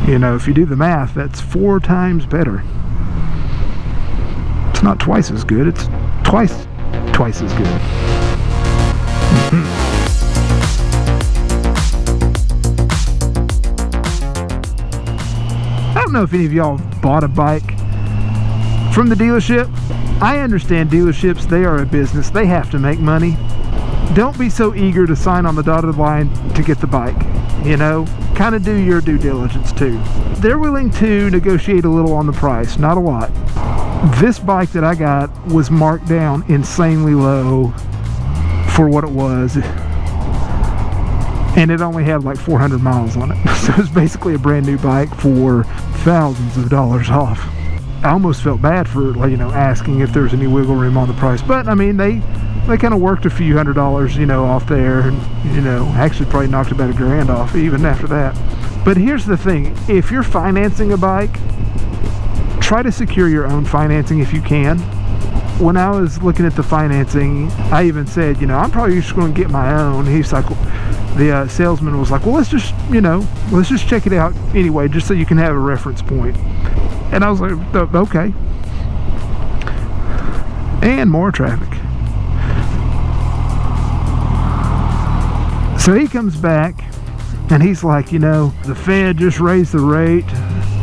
You know, if you do the math, that's 4 times better. It's not twice as good, it's twice as good. I don't know if any of y'all bought a bike from the dealership. I understand dealerships, they are a business, they have to make money. Don't be so eager to sign on the dotted line to get the bike. You know, kind of do your due diligence too. They're willing to negotiate a little on the price, not a lot. This bike that I got was marked down insanely low for what it was, and it only had like 400 miles on it. So it's basically a brand new bike for thousands of dollars off. I almost felt bad for, you know, asking if there was any wiggle room on the price, but I mean, they kind of worked a few $100s, you know, off there, and, you know, actually probably knocked about $1,000 off even after that. But here's the thing, if you're financing a bike, try to secure your own financing if you can. When I was looking at the financing, I even said, you know, I'm probably just going to get my own. He's like, the salesman was like, well, let's just, you know, let's just check it out anyway, just so you can have a reference point. And I was like, okay. And more traffic. So he comes back and he's like, you know, the Fed just raised the rate.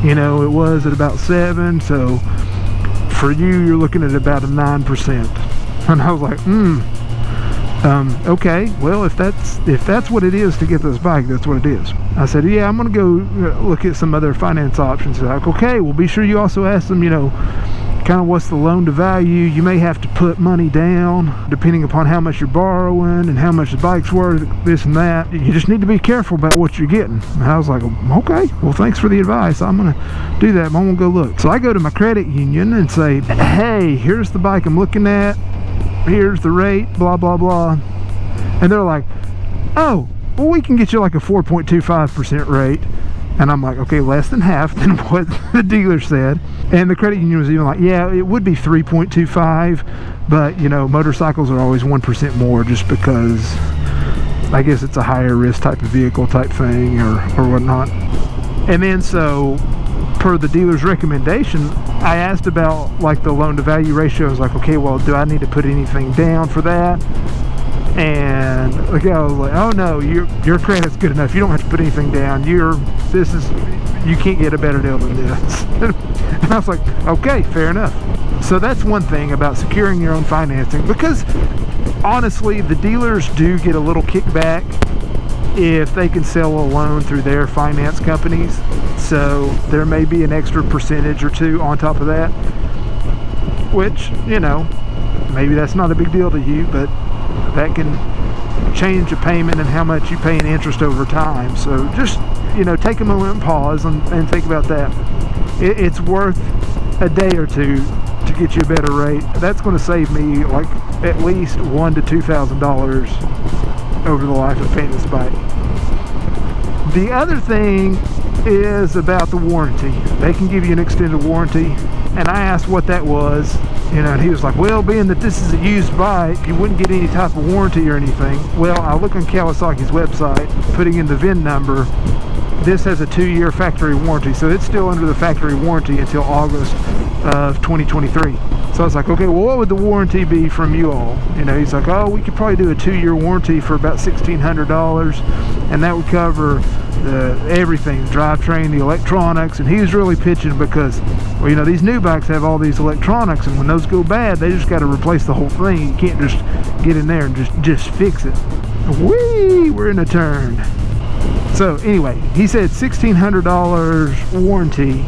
You know, it was at about 7, so for you, you're looking at about a 9%. And I was like, okay, well, if that's what it is to get this bike, that's what it is. I said, yeah, I'm gonna go look at some other finance options. They're like, okay, well, be sure you also ask them, you know, kind of what's the loan to value. You may have to put money down depending upon how much you're borrowing and how much the bike's worth, this and that. You just need to be careful about what you're getting. And I was like, okay, well, thanks for the advice. I'm gonna do that. I'm gonna go look. So I go to my credit union and say, hey, here's the bike I'm looking at, here's the rate, blah blah blah. And they're like, oh, well, we can get you like a 4.25% rate. And I'm like, okay, less than half than what the dealer said. And the credit union was even like, yeah, it would be 3.25, but, you know, motorcycles are always 1% more just because I guess it's a higher risk type of vehicle type thing or whatnot. And then so, per the dealer's recommendation, I asked about like the loan to value ratio. I was like, okay, well, do I need to put anything down for that? And the guy was like, oh no, your credit's good enough, you don't have to put anything down, you can't get a better deal than this. And I was like, okay, fair enough. So that's one thing about securing your own financing, because honestly, the dealers do get a little kickback if they can sell a loan through their finance companies. So there may be an extra percentage or two on top of that, which, you know, maybe that's not a big deal to you, but that can change the payment and how much you pay in interest over time. So just, you know, take a moment and pause and think about that. It's worth a day or two to get you a better rate. That's going to save me like at least $1,000 to $2,000 over the life of paying this bike. The other thing is about the warranty. They can give you an extended warranty, and I asked what that was, you know, and he was like, well, being that this is a used bike, you wouldn't get any type of warranty or anything. Well, I look on Kawasaki's website, putting in the VIN number, this has a 2-year factory warranty, so it's still under the factory warranty until August of 2023. So I was like, okay, well, what would the warranty be from you all? You know, he's like, oh, we could probably do a 2-year warranty for about $1,600, and that would cover everything, the drivetrain, the electronics. And he was really pitching because, well, you know, these new bikes have all these electronics, and when those go bad, they just got to replace the whole thing. You can't just get in there and just fix it. Whee! We're in a turn. So anyway, he said $1,600 warranty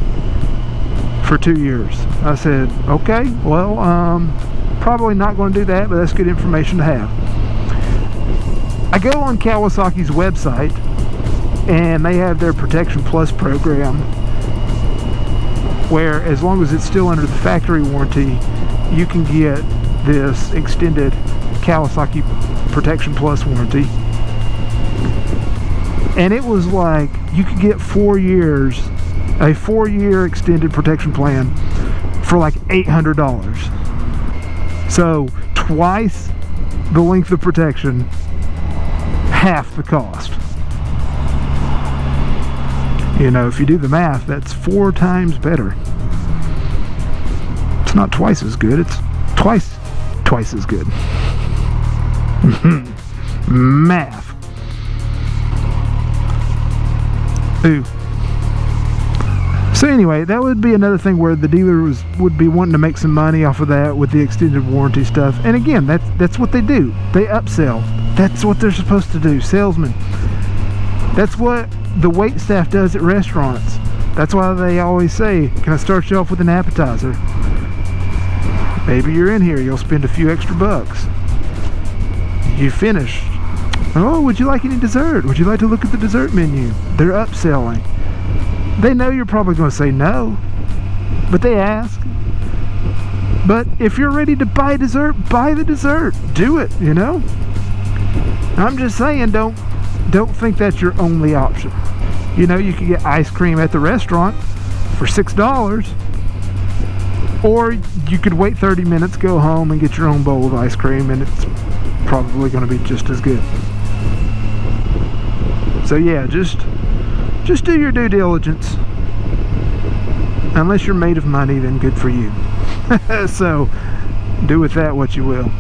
for 2 years. I said, okay, well, probably not going to do that, but that's good information to have. I go on Kawasaki's website, and they have their Protection Plus program, where as long as it's still under the factory warranty, you can get this extended Kawasaki Protection Plus warranty. And it was like, you could get 4 years, a 4-year extended protection plan for like $800. So twice the length of protection, half the cost. You know, if you do the math, that's 4 times better. It's not twice as good, it's twice as good. Math. Ooh. So anyway, that would be another thing where the dealer would be wanting to make some money off of that with the extended warranty stuff. And again, that's what they do. They upsell. That's what they're supposed to do. Salesmen. That's what the wait staff does at restaurants. That's why they always say, can I start you off with an appetizer? Maybe you're in here, you'll spend a few extra bucks. You finish. Oh, would you like any dessert? Would you like to look at the dessert menu? They're upselling. They know you're probably going to say no, but they ask. But if you're ready to buy dessert, buy the dessert. Do it, you know? I'm just saying, don't think that's your only option. You know, you could get ice cream at the restaurant for $6, or you could wait 30 minutes, go home, and get your own bowl of ice cream, and it's probably going to be just as good. So yeah, just do your due diligence. Unless you're made of money, then good for you. So do with that what you will.